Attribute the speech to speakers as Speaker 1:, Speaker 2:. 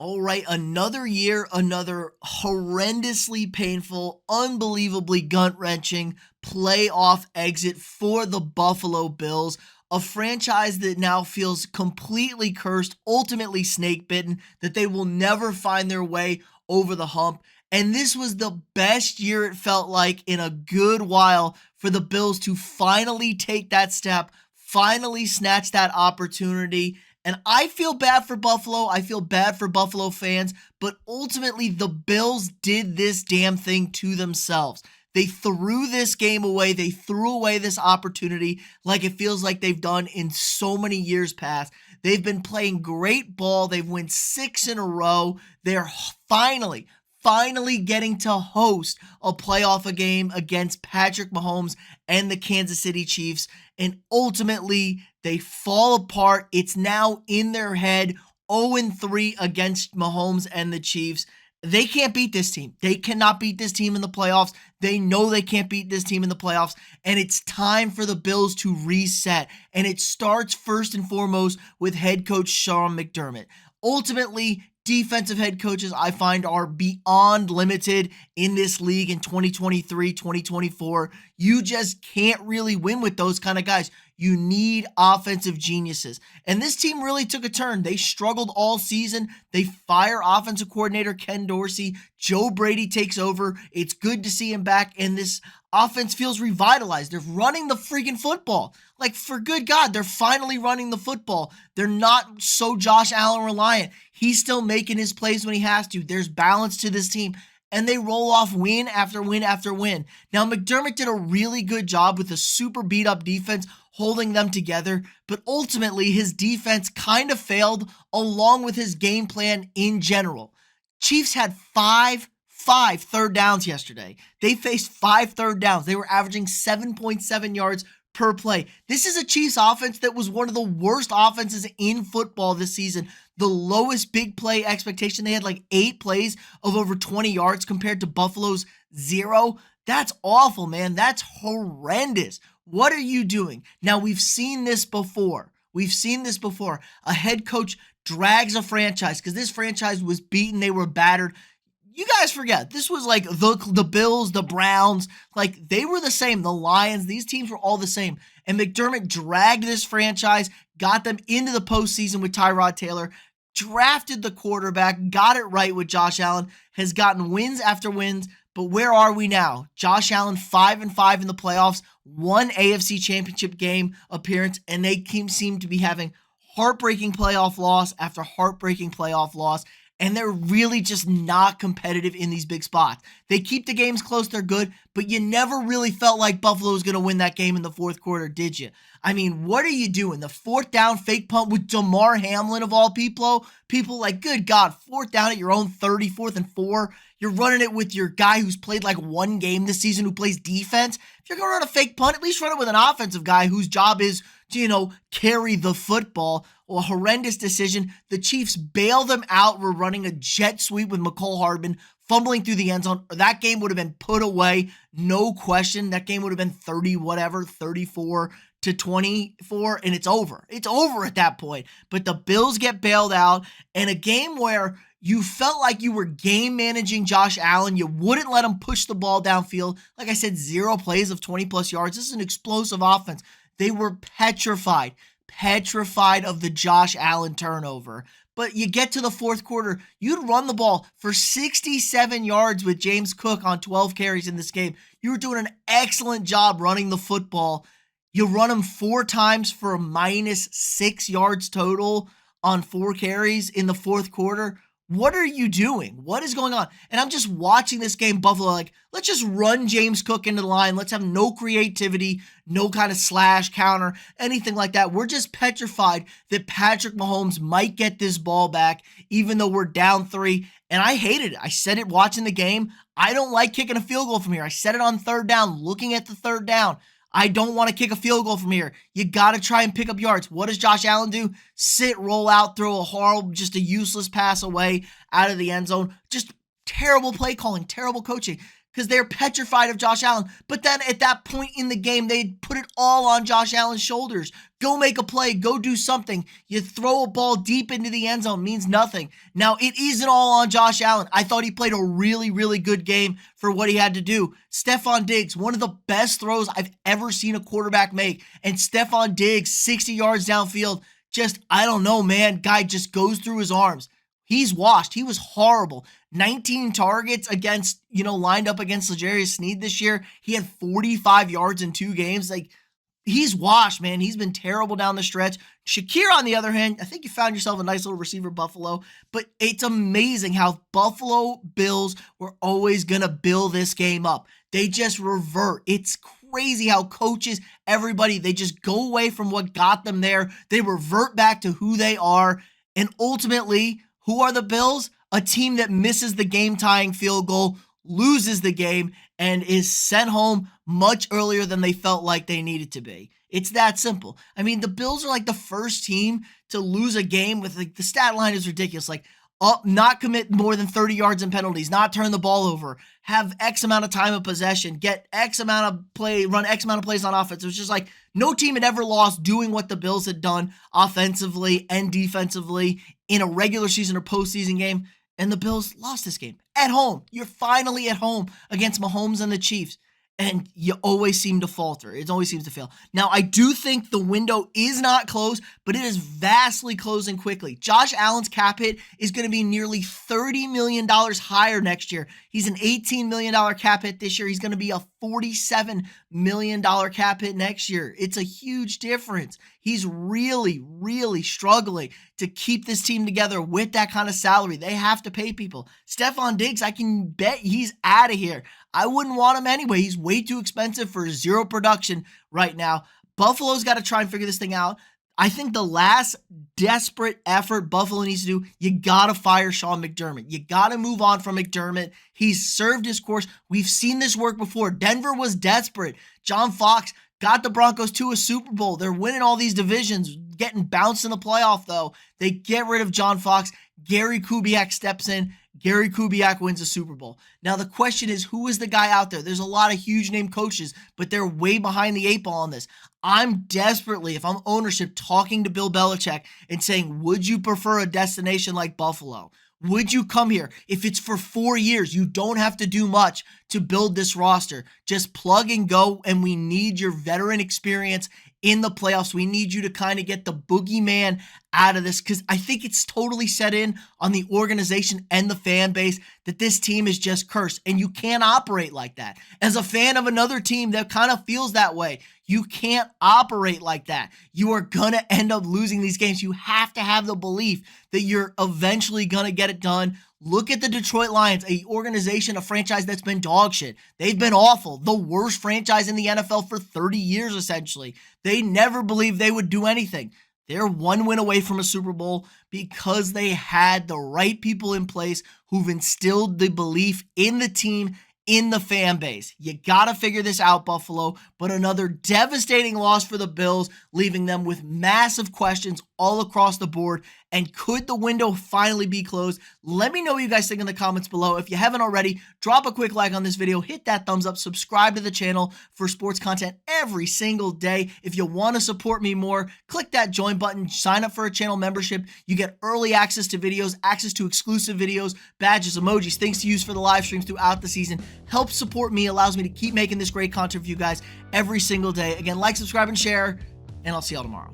Speaker 1: All right, another year, another horrendously painful, unbelievably gut-wrenching playoff exit for the Buffalo Bills, a franchise that now feels completely cursed, ultimately snake-bitten, that they will never find their way over the hump. And this was the best year it felt like in a good while for the Bills to finally take that step, finally snatch that opportunity. And I feel bad for Buffalo. I feel bad for Buffalo fans, but ultimately the Bills did this damn thing to themselves. They threw this game away. They threw away this opportunity like it feels like they've done in so many years past. They've been playing great ball. They've won 6 in a row. They're finally getting to host a playoff game against Patrick Mahomes and the Kansas City Chiefs. And ultimately, they fall apart. It's now in their head, 0-3 against Mahomes and the Chiefs. They can't beat this team. They cannot beat this team in the playoffs. They know they can't beat this team in the playoffs. And it's time for the Bills to reset. And it starts first and foremost with head coach Sean McDermott. Ultimately, defensive head coaches, I find, are beyond limited in this league in 2023, 2024. You just can't really win with those kind of guys. You need offensive geniuses. And this team really took a turn. They struggled all season. They fire offensive coordinator Ken Dorsey. Joe Brady takes over. It's good to see him back. And this offense feels revitalized. They're running the freaking football. Like, for good God, they're finally running the football. They're not so Josh Allen reliant. He's still making his plays when he has to. There's balance to this team. And they roll off win after win after win. Now, McDermott did a really good job with a super beat-up defense holding them together, but ultimately his defense kind of failed along with his game plan in general. Chiefs had five third downs yesterday. They faced 5 third downs. They were averaging 7.7 yards per play. This is a Chiefs offense that was one of the worst offenses in football this season. The lowest big play expectation. They had like 8 plays of over 20 yards compared to Buffalo's 0. That's awful, man. That's horrendous. What are you doing? Now, we've seen this before. A head coach drags a franchise because this franchise was beaten. They were battered. You guys forget, this was like the Bills, the Browns, like they were the same. The Lions, these teams were all the same. And McDermott dragged this franchise, got them into the postseason with Tyrod Taylor, drafted the quarterback, got it right with Josh Allen, has gotten wins after wins. But where are we now? Josh Allen 5-5 in the playoffs, 1 AFC Championship game appearance, and they seem to be having heartbreaking playoff loss after heartbreaking playoff loss. And they're really just not competitive in these big spots. They keep the games close, they're good, but you never really felt like Buffalo was going to win that game in the fourth quarter, did you? I mean, what are you doing? The 4th down fake punt with Damar Hamlin of all people? People like, good God, 4th down at your own 30, 4th and 4. You're running it with your guy who's played like 1 game this season who plays defense. If you're going to run a fake punt, at least run it with an offensive guy whose job is to, carry the football. Well, a horrendous decision. The Chiefs bail them out. We're running a jet sweep with McCole Hardman fumbling through the end zone. That game would have been put away, no question. That game would have been 34-24, and it's over. It's over at that point. But the Bills get bailed out, and a game where you felt like you were game managing Josh Allen. You wouldn't let him push the ball downfield. Like I said, 0 plays of 20-plus yards. This is an explosive offense. They were petrified of the Josh Allen turnover. But you get to the fourth quarter, you'd run the ball for 67 yards with James Cook on 12 carries in this game. You were doing an excellent job running the football. You run him 4 times for a -6 yards total on 4 carries in the fourth quarter. What are you doing? What is going on? And I'm just watching this game, Buffalo, like, let's just run James Cook into the line. Let's have no creativity, no kind of slash, counter, anything like that. We're just petrified that Patrick Mahomes might get this ball back, even though we're down 3. And I hated it. I said it watching the game. I don't like kicking a field goal from here. I said it on 3rd down, looking at the 3rd down. I don't want to kick a field goal from here. You got to try and pick up yards. What does Josh Allen do? Sit, roll out, throw a horrible, just a useless pass away out of the end zone. Just terrible play calling, terrible coaching. because they're petrified of Josh Allen. But then at that point in the game, they put it all on Josh Allen's shoulders. Go make a play. Go do something. You throw a ball deep into the end zone means nothing. Now, it isn't all on Josh Allen. I thought he played a really, really good game for what he had to do. Stephon Diggs, one of the best throws I've ever seen a quarterback make. And Stephon Diggs, 60 yards downfield, just, I don't know, man. Guy just goes through his arms. He's washed. He was horrible. 19 targets against, lined up against L'Jarius Sneed this year. He had 45 yards in 2 games. Like, he's washed, man. He's been terrible down the stretch. Shakir, on the other hand, I think you found yourself a nice little receiver, Buffalo. But it's amazing how Buffalo Bills were always going to build this game up. They just revert. It's crazy how coaches, everybody, they just go away from what got them there. They revert back to who they are. And ultimately, who are the Bills? A team that misses the game-tying field goal, loses the game, and is sent home much earlier than they felt like they needed to be. It's that simple. I mean, the Bills are like the first team to lose a game with, like, the stat line is ridiculous. Like, not commit more than 30 yards in penalties, not turn the ball over, have X amount of time of possession, get X amount of play, run X amount of plays on offense. It was just like no team had ever lost doing what the Bills had done offensively and defensively in a regular season or postseason game. And the Bills lost this game at home. You're finally at home against Mahomes and the Chiefs. And you always seem to falter. It always seems to fail. Now, I do think the window is not closed, but it is vastly closing quickly. Josh Allen's cap hit is going to be nearly $30 million higher next year. He's an $18 million cap hit this year. He's going to be a $47 million cap hit next year. It's a huge difference. He's really, really struggling to keep this team together with that kind of salary. They have to pay people. Stephon Diggs, I can bet he's out of here. I wouldn't want him anyway. He's way too expensive for zero production right now. Buffalo's got to try and figure this thing out. I think the last desperate effort Buffalo needs to do, you got to fire Sean McDermott. You got to move on from McDermott. He's served his course. We've seen this work before. Denver was desperate. John Fox got the Broncos to a Super Bowl. They're winning all these divisions, getting bounced in the playoff, though. They get rid of John Fox. Gary Kubiak steps in. Gary Kubiak wins a Super Bowl. Now, the question is, who is the guy out there? There's a lot of huge name coaches, but they're way behind the 8 ball on this. I'm desperately, if I'm ownership, talking to Bill Belichick and saying, would you prefer a destination like Buffalo? Would you come here? If it's for 4 years, you don't have to do much to build this roster. Just plug and go, and we need your veteran experience in the playoffs. We need you to kind of get the boogeyman out of this, because I think it's totally set in on the organization and the fan base that this team is just cursed, and you can't operate like that. As a fan of another team that kind of feels that way, you can't operate like that. You are going to end up losing these games. You have to have the belief that you're eventually going to get it done. Look at the Detroit Lions, a organization, a franchise that's been dog shit. They've been awful. The worst franchise in the NFL for 30 years, essentially. They never believed they would do anything. They're 1 win away from a Super Bowl because they had the right people in place who've instilled the belief in the team, in the fan base. You got to figure this out, Buffalo. But another devastating loss for the Bills, leaving them with massive questions all across the board. And could the window finally be closed? Let me know what you guys think in the comments below. If you haven't already, drop a quick like on this video, hit that thumbs up, subscribe to the channel for sports content every single day. If you want to support me more, click that join button, sign up for a channel membership. You get early access to videos, access to exclusive videos, badges, emojis, things to use for the live streams throughout the season. Help support me, allows me to keep making this great content for you guys every single day. Again, like, subscribe, and share, and I'll see y'all tomorrow.